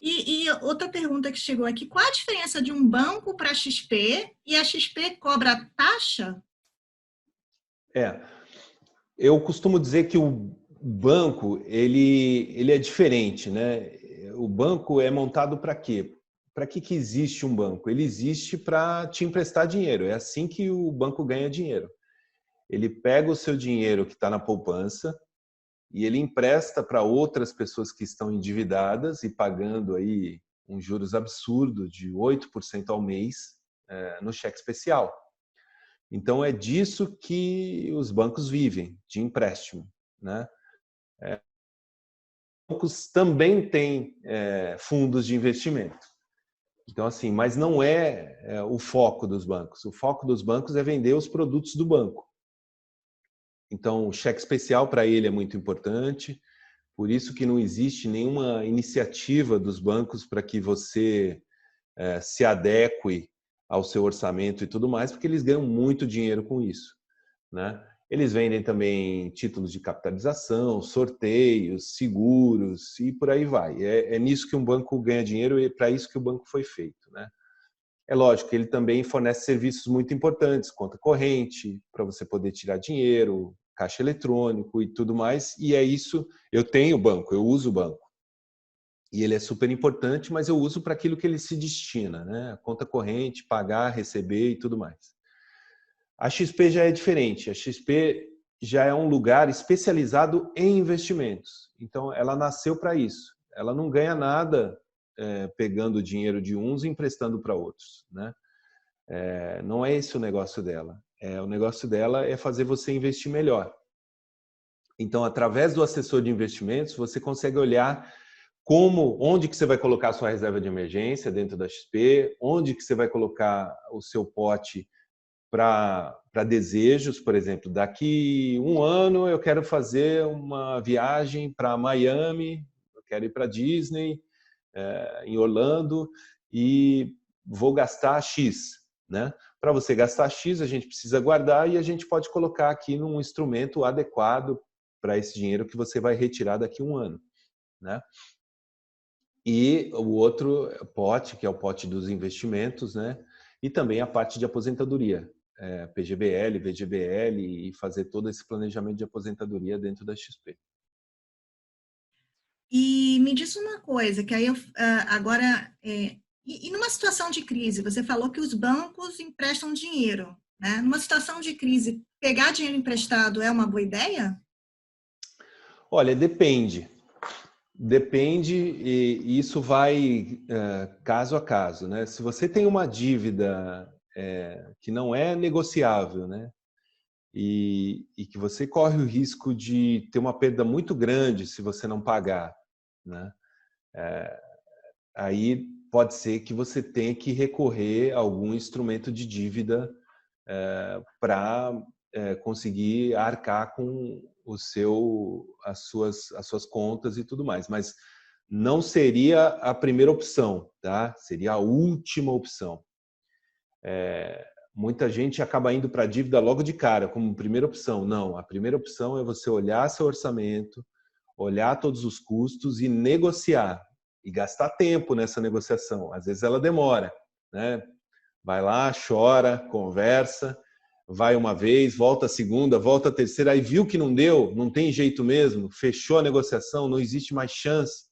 E outra pergunta que chegou aqui, qual a diferença de um banco para a XP e a XP cobra taxa? Eu costumo dizer que banco, ele é diferente, né? O banco é montado para quê? Para que existe um banco? Ele existe para te emprestar dinheiro. É assim que o banco ganha dinheiro. Ele pega o seu dinheiro que está na poupança e ele empresta para outras pessoas que estão endividadas e pagando aí um juros absurdo de 8% ao mês no cheque especial. Então é disso que os bancos vivem, de empréstimo, né? Bancos também têm fundos de investimento. Então, assim, mas não é o foco dos bancos. O foco dos bancos é vender os produtos do banco. Então, o cheque especial para ele é muito importante. Por isso que não existe nenhuma iniciativa dos bancos para que você se adeque ao seu orçamento e tudo mais, porque eles ganham muito dinheiro com isso, né? Eles vendem também títulos de capitalização, sorteios, seguros e por aí vai. É nisso que um banco ganha dinheiro e é para isso que o banco foi feito, né? É lógico que ele também fornece serviços muito importantes, conta corrente, para você poder tirar dinheiro, caixa eletrônico e tudo mais. E é isso, eu tenho banco, eu uso o banco. E ele é super importante, mas eu uso para aquilo que ele se destina, né? A conta corrente, pagar, receber e tudo mais. A XP já é diferente. A XP já é um lugar especializado em investimentos. Então, ela nasceu para isso. Ela não ganha nada pegando o dinheiro de uns e emprestando para outros, né? Não é esse o negócio dela. O negócio dela é fazer você investir melhor. Então, através do assessor de investimentos, você consegue olhar onde que você vai colocar a sua reserva de emergência dentro da XP, onde que você vai colocar o seu pote para desejos, por exemplo, daqui um ano eu quero fazer uma viagem para Miami, eu quero ir para Disney, em Orlando, e vou gastar X, né? Para você gastar X, a gente precisa guardar e a gente pode colocar aqui num instrumento adequado para esse dinheiro que você vai retirar daqui a um ano, né? E o outro pote, que é o pote dos investimentos, né? E também a parte de aposentadoria, PGBL, VGBL, e fazer todo esse planejamento de aposentadoria dentro da XP. E me diz uma coisa, que aí agora, e numa situação de crise, você falou que os bancos emprestam dinheiro, né? Numa situação de crise, pegar dinheiro emprestado é uma boa ideia? Olha, depende. Depende e isso vai caso a caso, né? Se você tem uma dívida que não é negociável, né? E que você corre o risco de ter uma perda muito grande se você não pagar, né? Aí pode ser que você tenha que recorrer a algum instrumento de dívida para conseguir arcar com as suas contas e tudo mais. Mas não seria a primeira opção, tá? Seria a última opção. Muita gente acaba indo para a dívida logo de cara, como primeira opção. Não, a primeira opção é você olhar seu orçamento, olhar todos os custos e negociar. E gastar tempo nessa negociação. Às vezes ela demora, né? Vai lá, chora, conversa, vai uma vez, volta a segunda, volta a terceira, aí viu que não deu, não tem jeito mesmo, fechou a negociação, não existe mais chance.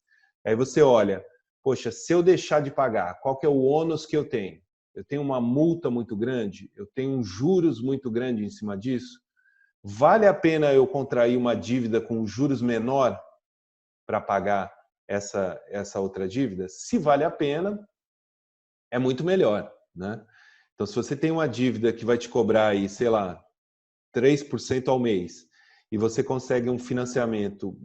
Aí você olha, poxa, se eu deixar de pagar, qual que é o ônus que eu tenho? Eu tenho uma multa muito grande? Eu tenho um juros muito grande em cima disso? Vale a pena eu contrair uma dívida com juros menor para pagar essa outra dívida? Se vale a pena, é muito melhor, né? Então, se você tem uma dívida que vai te cobrar aí, sei lá, 3% ao mês, e você consegue um financiamento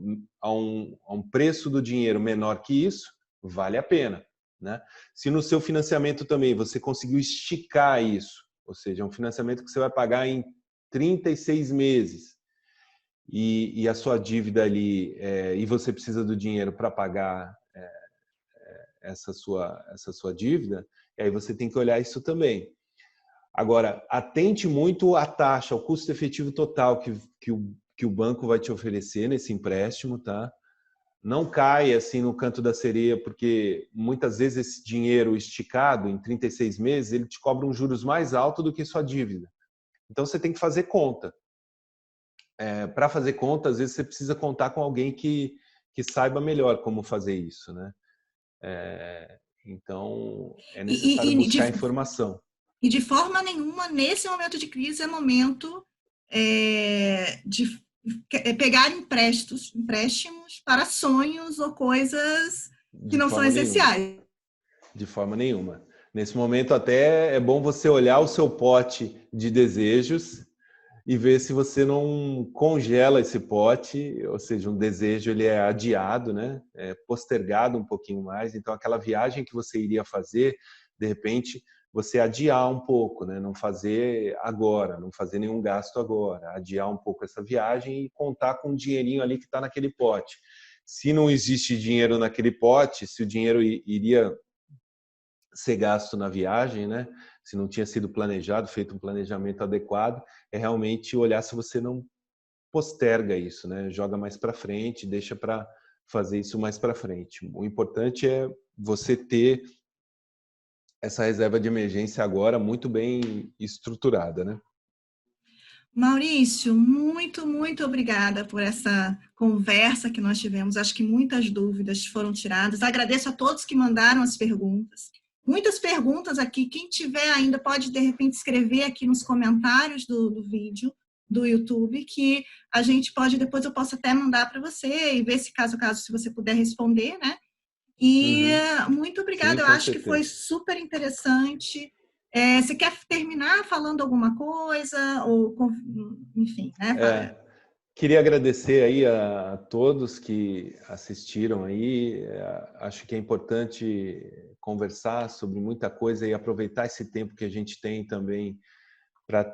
a um preço do dinheiro menor que isso, vale a pena, né? Se no seu financiamento também você conseguiu esticar isso, ou seja, um financiamento que você vai pagar em 36 meses, e a sua dívida ali, e você precisa do dinheiro para pagar essa sua dívida, e aí você tem que olhar isso também. Agora, atente muito à taxa, ao custo efetivo total que o banco vai te oferecer nesse empréstimo, tá? Não caia assim no canto da sereia, porque muitas vezes esse dinheiro esticado em 36 meses, ele te cobra um juros mais alto do que sua dívida. Então você tem que fazer conta. para fazer conta, às vezes você precisa contar com alguém que saiba melhor como fazer isso, né? Então, é necessário E, buscar informação. e de forma nenhuma, nesse momento de crise, é momento de pegar empréstimos para sonhos ou coisas que De não são forma nenhuma. essenciais. De forma nenhuma. Nesse momento, até é bom você olhar o seu pote de desejos e ver se você não congela esse pote, ou seja, um desejo ele é adiado, né? É postergado um pouquinho mais. Então, aquela viagem que você iria fazer, de repente, você adiar um pouco, né? Não fazer agora, não fazer nenhum gasto agora, adiar um pouco essa viagem e contar com o dinheirinho ali que está naquele pote. Se não existe dinheiro naquele pote, se o dinheiro iria ser gasto na viagem, né? Se não tinha sido planejado, feito um planejamento adequado, é realmente olhar se você não posterga isso, né? Joga mais para frente, deixa para fazer isso mais para frente. O importante é você ter essa reserva de emergência agora muito bem estruturada, né? Maurício, muito obrigada por essa conversa que nós tivemos. Acho que muitas dúvidas foram tiradas. Agradeço a todos que mandaram as perguntas. Muitas perguntas aqui. Quem tiver ainda pode, de repente, escrever aqui nos comentários do vídeo do YouTube, que a gente pode, depois eu posso até mandar para você e ver se caso se você puder responder, né? E muito Sim, obrigada, eu com acho que foi certeza. super interessante. Você quer terminar falando alguma coisa? Ou, enfim, né? Queria agradecer aí a todos que assistiram aí. Acho que é importante conversar sobre muita coisa e aproveitar esse tempo que a gente tem também para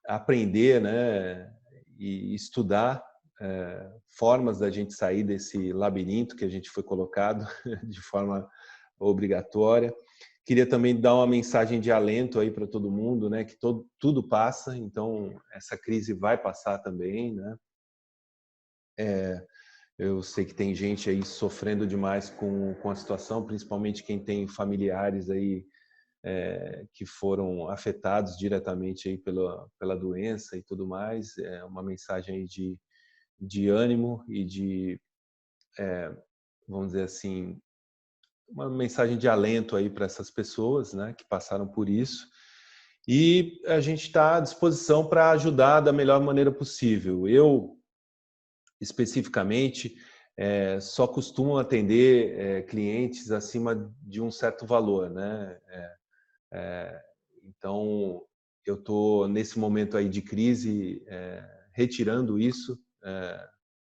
aprender, né, e estudar formas da gente sair desse labirinto que a gente foi colocado de forma obrigatória. Queria também dar uma mensagem de alento aí para todo mundo, né, que tudo passa, então essa crise vai passar também, né? Eu sei que tem gente aí sofrendo demais com a situação, principalmente quem tem familiares aí que foram afetados diretamente aí pela doença e tudo mais. É uma mensagem aí de ânimo e vamos dizer assim, uma mensagem de alento aí para essas pessoas, né, que passaram por isso. E a gente está à disposição para ajudar da melhor maneira possível. Eu, especificamente, só costumo atender clientes acima de um certo valor, né? Então, eu estou nesse momento aí de crise retirando isso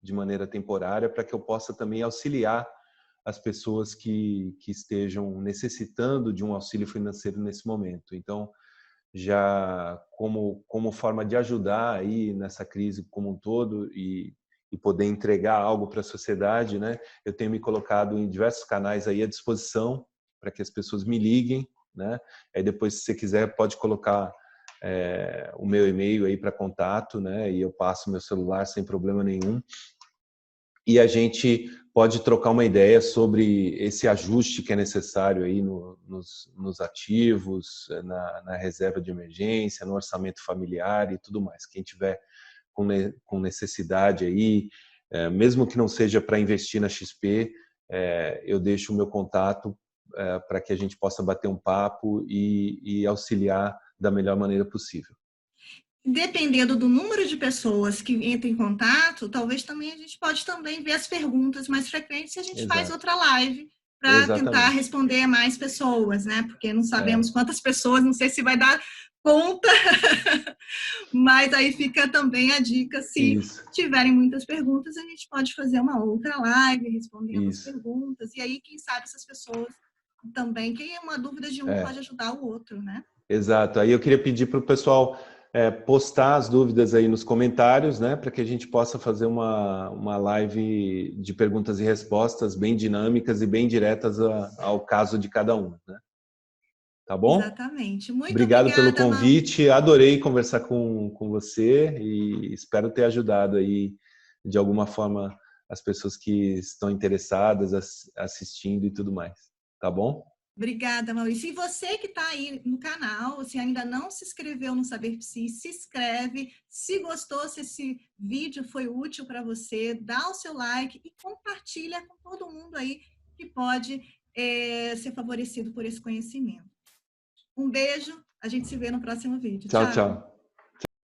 de maneira temporária para que eu possa também auxiliar as pessoas que estejam necessitando de um auxílio financeiro nesse momento. Então, já como forma de ajudar aí nessa crise como um todo e poder entregar algo para a sociedade, né? Eu tenho me colocado em diversos canais aí à disposição para que as pessoas me liguem, né? Aí depois, se você quiser, pode colocar o meu e-mail aí para contato, né? E eu passo meu celular sem problema nenhum. E a gente pode trocar uma ideia sobre esse ajuste que é necessário aí nos ativos, na reserva de emergência, no orçamento familiar e tudo mais. Quem tiver com necessidade aí, mesmo que não seja para investir na XP, eu deixo o meu contato para que a gente possa bater um papo e auxiliar da melhor maneira possível. Dependendo do número de pessoas que entram em contato, talvez também a gente pode também ver as perguntas mais frequentes e a gente faz Exato. outra live para tentar Exatamente. responder a mais pessoas, né? Porque não sabemos É, quantas pessoas, não sei se vai dar conta, mas aí fica também a dica, se isso, tiverem muitas perguntas, a gente pode fazer uma outra live respondendo as isso. perguntas, e aí, quem sabe, essas pessoas também, quem é uma dúvida de um pode É. ajudar o outro, né? Exato. Aí eu queria pedir para o pessoal postar as dúvidas aí nos comentários, né, para que a gente possa fazer uma live de perguntas e respostas bem dinâmicas e bem diretas ao caso de cada um, né? Tá bom? Exatamente. Muito Obrigado pelo obrigada, convite. Adorei conversar com você e espero ter ajudado aí de alguma forma as pessoas que estão interessadas, assistindo e tudo mais. Tá bom? Obrigada, Maurício. E você que está aí no canal, se ainda não se inscreveu no Saber Psi, se inscreve. Se gostou, se esse vídeo foi útil para você, dá o seu like e compartilha com todo mundo aí que pode ser favorecido por esse conhecimento. Um beijo, a gente se vê no próximo vídeo. Tchau, Tchau! tchau.